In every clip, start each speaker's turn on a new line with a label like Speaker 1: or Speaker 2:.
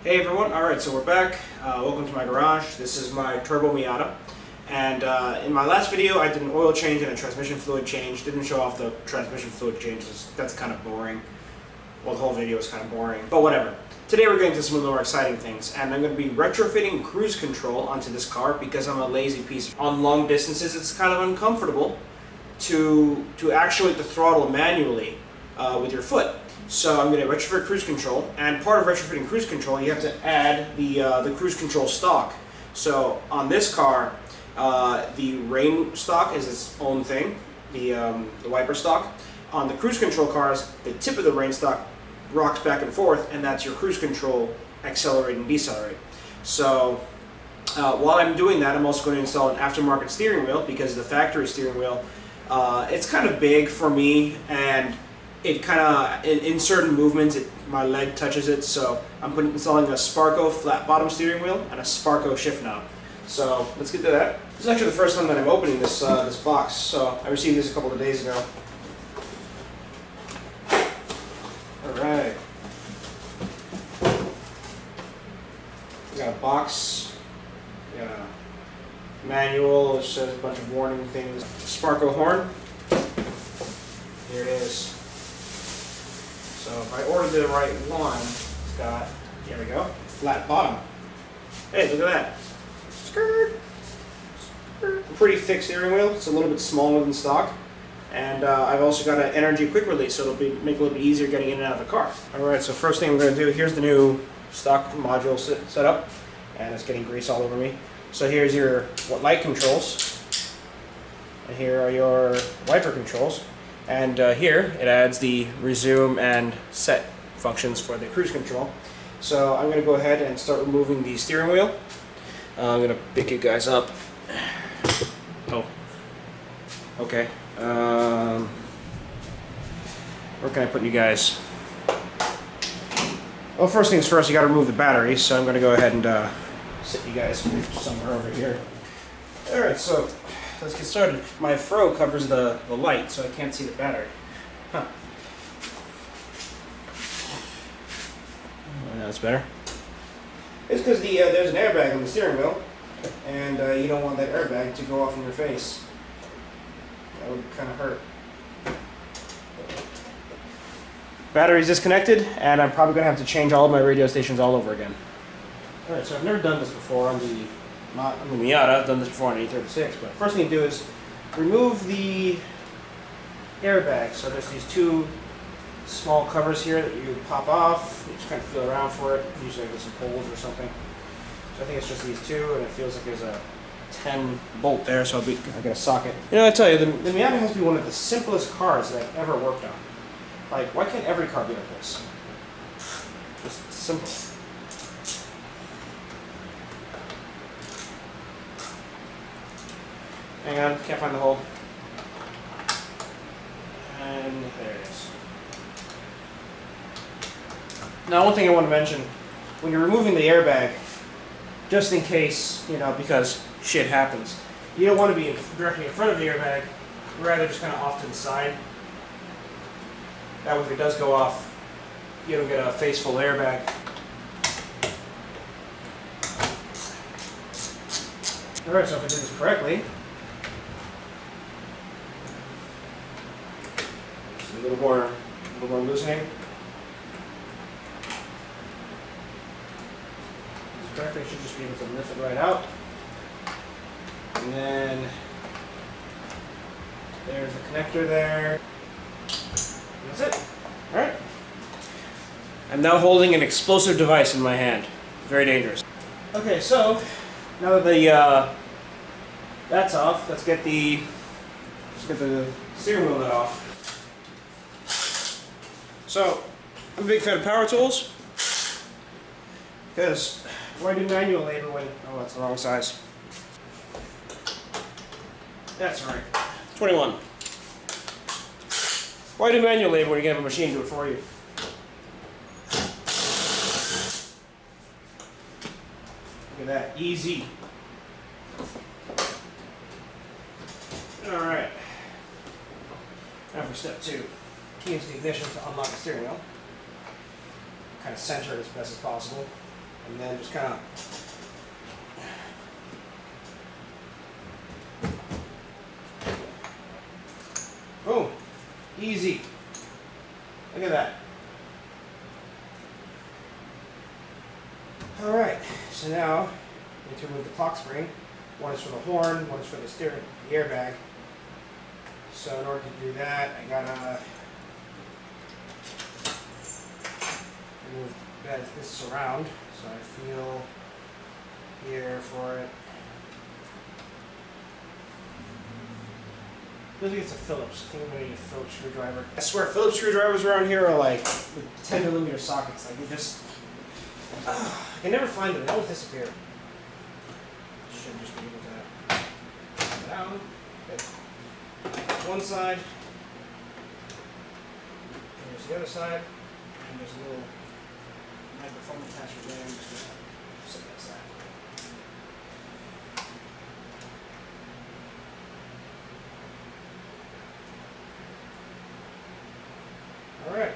Speaker 1: Hey everyone, alright, so we're back. Welcome to my garage. This is my turbo Miata. And in my last video I did an oil change and a transmission fluid change. Didn't show off the transmission fluid changes. That's kind of boring. Well, the whole video is kind of boring, but whatever. Today we're getting to some of the more exciting things, and I'm going to be retrofitting cruise control onto this car because I'm a lazy piece. On long distances it's kind of uncomfortable to actuate the throttle manually with your foot. So I'm going to retrofit cruise control, and part of retrofitting cruise control, you have to add the cruise control stock. So on this car, the rain stock is its own thing, the wiper stock. On the cruise control cars, the tip of the rain stock rocks back and forth, and that's your cruise control accelerate and decelerate. So while I'm doing that, I'm also going to install an aftermarket steering wheel, because the factory steering wheel, it's kind of big for me, and it kind of, in certain movements, my leg touches it, so I'm installing a Sparco flat bottom steering wheel and a Sparco shift knob. So let's get to that. This is actually the first time that I'm opening this this box. So I received this a couple of days ago. All right. We got a box. We got a manual which says a bunch of warning things. Sparco horn. Here it is. So if I ordered the right one, it's got, here we go, flat bottom. Hey, look at that. Skirt. Skirt. Pretty thick steering wheel. It's a little bit smaller than stock. And I've also got an energy quick release, so it'll make it a little bit easier getting in and out of the car. Alright, so first thing I'm going to do, here's the new stock module setup. And it's getting grease all over me. So here's your light controls. And here are your wiper controls. And here it adds the resume and set functions for the cruise control. So I'm going to go ahead and start removing the steering wheel. I'm going to pick you guys up. Oh, okay. Where can I put you guys? Well, first things first, you got to remove the batteries. So I'm going to go ahead and sit you guys somewhere over here. All right, so let's get started. My fro covers the light, so I can't see the battery. Huh. That's better. It's because there's an airbag on the steering wheel, and you don't want that airbag to go off in your face. That would kind of hurt. Battery's disconnected, and I'm probably going to have to change all of my radio stations all over again. Alright, so I've never done this before on the Miata. I've done this before on the E36, but first thing to do is remove the airbag. So there's these two small covers here that you pop off. You just kind of feel around for it. Usually there's some holes or something. So I think it's just these two, and it feels like there's a 10 bolt there, so I get a socket. You know, I tell you, the Miata has to be one of the simplest cars that I've ever worked on. Like, why can't every car be like this? Just simple. Hang on, can't find the hole. And there it is. Now, one thing I want to mention, when you're removing the airbag, just in case, you know, because shit happens, you don't want to be directly in front of the airbag, rather just kind of off to the side. That way, if it does go off, you don't get a face full airbag. Alright, so if I did this correctly, a little more loosening. This correctly, should just be able to lift it right out. And then there's the connector there. And that's it. Alright. I'm now holding an explosive device in my hand. Very dangerous. Okay, so now that that's off, let's get the steering wheel nut off. So, I'm a big fan of power tools, because why do manual labor when, oh, that's the wrong size. That's right, 21. Why do manual labor when you can have a machine do it for you? Look at that, easy. Alright, now for step 2. Key into the ignition to unlock the steering wheel. Kind of center it as best as possible. and then just kind of boom, easy. Look at that. All right, so now I need to remove the clock spring. One is for the horn, one is for the steering, the airbag. So in order to do that, I gotta remove this around. So I feel here for it. I think it's a Phillips. I think I'm gonna need a Phillips screwdriver. I swear Phillips screwdrivers around here are like with 10mm sockets. Like you just, I can never find them. They always disappear. Should just be able to put it down. Okay. One side. And there's the other side. And there's a little microphone attachment there. I'm just gonna set that aside. All right.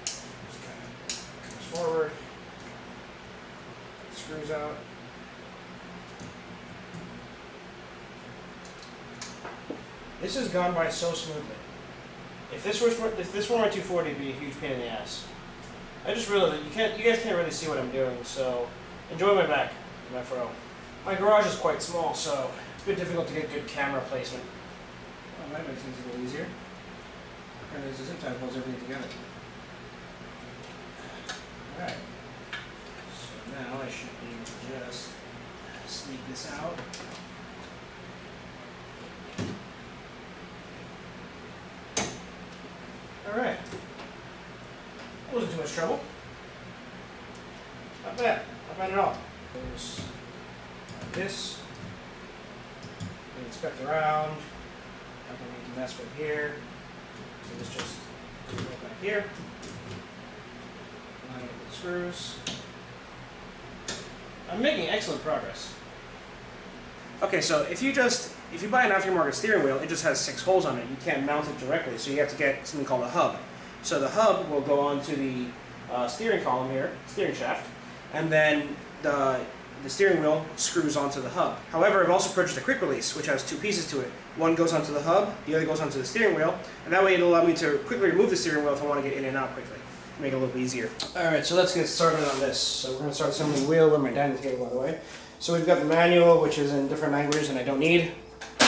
Speaker 1: Just kind of comes forward. Screws out. This has gone by so smoothly. If this were my 240, it'd be a huge pain in the ass. I just realized that you guys can't really see what I'm doing, so enjoy my back, my fro. My garage is quite small, so it's a bit difficult to get good camera placement. Well, that makes things a little easier. And there's a zip tie that holds everything together. Alright. So now I should be able to just sneak this out. Alright. That wasn't too much trouble. Not bad. Not bad at all. Goes like this. We inspect around. Nothing we can mess with here. So this just goes right back here. Line up with the screws. I'm making excellent progress. Okay, so if you buy an aftermarket steering wheel, it just has 6 holes on it. You can't mount it directly, so you have to get something called a hub. So the hub will go onto the steering column here, steering shaft, and then the steering wheel screws onto the hub. However, I've also purchased a quick release, which has 2 pieces to it. One goes onto the hub, the other goes onto the steering wheel, and that way it'll allow me to quickly remove the steering wheel if I want to get in and out quickly. Make it a little easier. Alright, so let's get started on this. So we're going to start assembling the wheel with my dining table, by the way. So we've got the manual, which is in different languages and I don't need.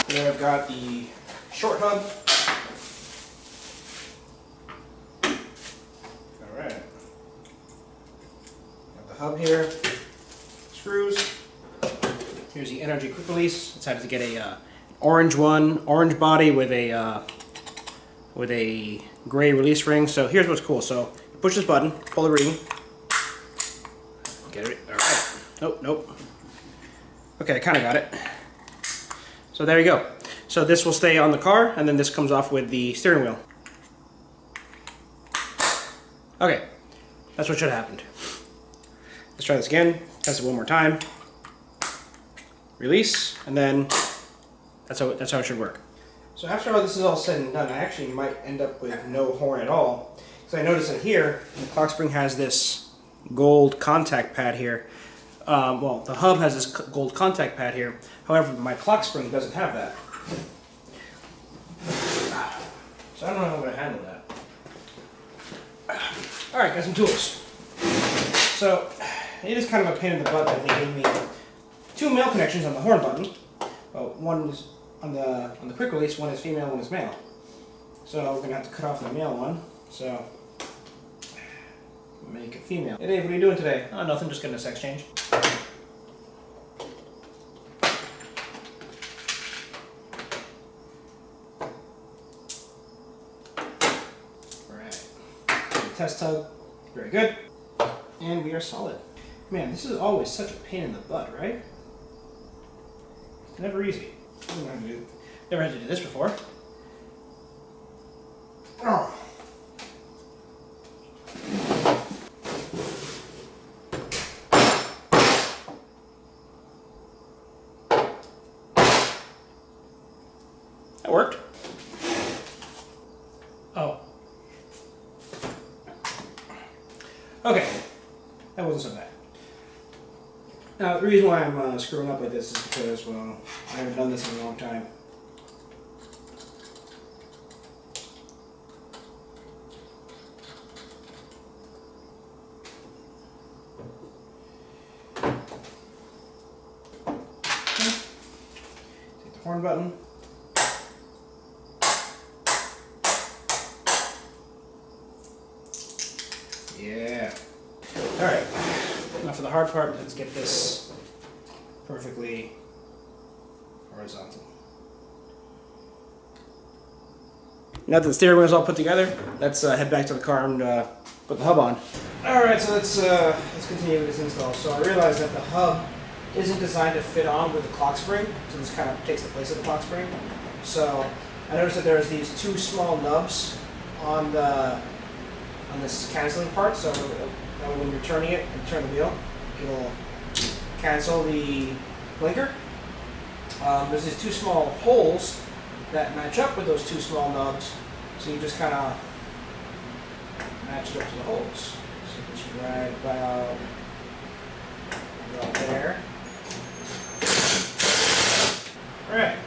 Speaker 1: Here I've got the short hub. Alright. Got the hub here. Screws. Here's the energy quick release. Decided to get a orange body with a gray release ring. So here's what's cool. So you push this button, pull the ring. Get it. Alright. Nope. Okay, I kind of got it. So there you go. So this will stay on the car, and then this comes off with the steering wheel. Okay, that's what should have happened. Let's try this again. Test it one more time. Release, and then that's how it should work. So after all this is all said and done, I actually might end up with no horn at all. So I noticed that here, the clock spring has this gold contact pad here. Well, the hub has this gold contact pad here. However, my clock spring doesn't have that. So I don't know how I'm going to handle that. Alright, got some tools. So, it is kind of a pain in the butt that they gave me 2 male connections on the horn button. Well, one is on the quick release, one is female, one is male. So we're going to have to cut off the male one. So, make it female. Hey Dave, what are you doing today? Oh, nothing, just getting a sex change. Alright. Test tug. Very good. And we are solid. Man, this is always such a pain in the butt, right? It's never easy. Never had to do this before. Oh. That worked. Oh. Okay. That wasn't so bad. Now, the reason why I'm screwing up like this is because, well, I haven't done this in a long time. Take the horn button. Yeah. Alright. Now for the hard part, let's get this perfectly horizontal. Now that the steering wheel is all put together, let's head back to the car and put the hub on. Alright, so let's continue with this install. So I realized that the hub isn't designed to fit on with the clock spring, so this kind of takes the place of the clock spring. So I noticed that there's these two small nubs on this canceling part, so that way when you're turning it and turn the wheel, it'll cancel the blinker. There's these two small holes that match up with those two small nubs, so you just kind of match it up to the holes. So just right about there. Alright,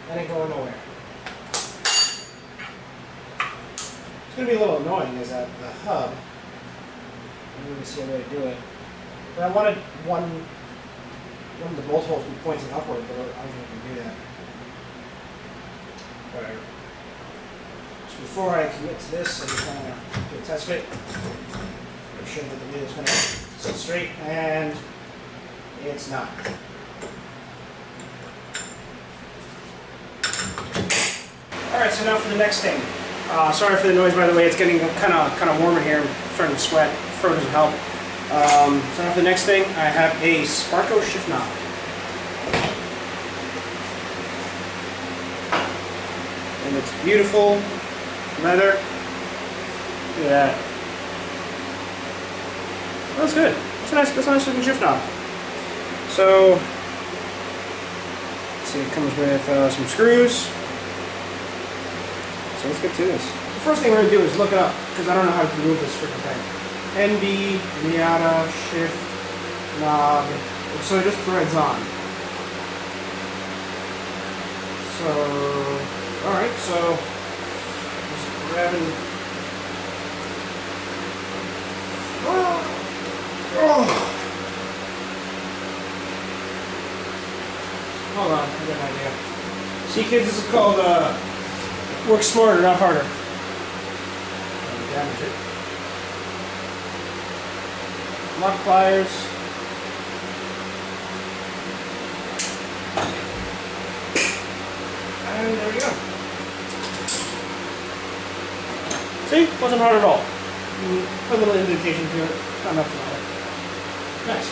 Speaker 1: that ain't going nowhere. It's going to be a little annoying is that the hub, I'm going to see a way to do it. But I wanted one of the bolt holes to be pointing upward, but I don't think I can do that. Whatever. So before I commit to this, I'm just going to do a test fit. Make sure that the wheel is going to sit straight, and it's not. Alright, so now for the next thing. Sorry for the noise, by the way. It's getting kind of warm in here. I'm starting to sweat. Fur doesn't help. So now for the next thing, I have a Sparco shift knob. And it's beautiful leather. Look at that. That's good. That's a nice looking shift knob. So, let's see, it comes with some screws. So let's get to this. The first thing we're going to do is look it up, because I don't know how to remove this freaking thing. NB, Miata, shift, knob. So it just threads on. So, alright, so just grabbing. Hold on, I got an idea. See, kids, this is called work smarter, not harder. Damage it. Lock pliers. And there we go. See? Wasn't hard at all. Put a little indentation to it. Not enough to matter. Nice.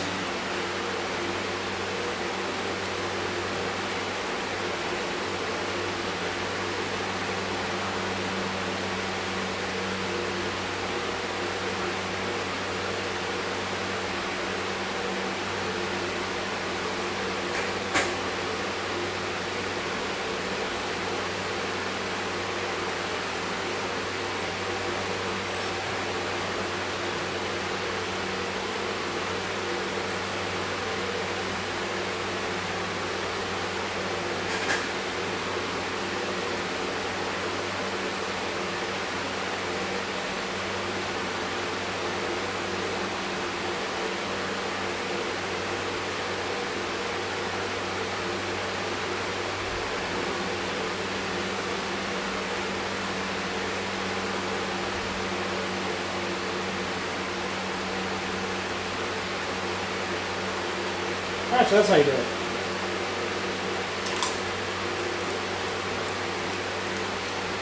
Speaker 1: Alright, so that's how you do it.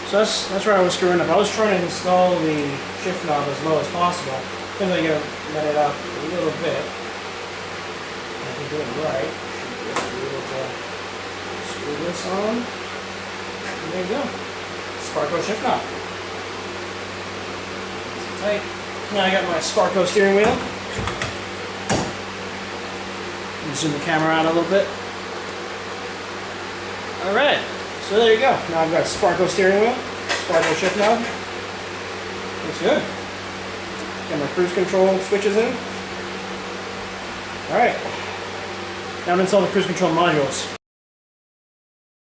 Speaker 1: So that's where I was screwing up. I was trying to install the shift knob as low as possible. Then I gotta let it up a little bit. If you do it right, you should be able to screw this on. And there you go. Sparco shift knob. Nice and tight. Now I got my Sparco steering wheel. Zoom the camera out a little bit. Alright, so there you go. Now I've got Sparco steering wheel, Sparco shift knob. Looks good. Got my cruise control switches in. Alright. Now I'm install the cruise control modules.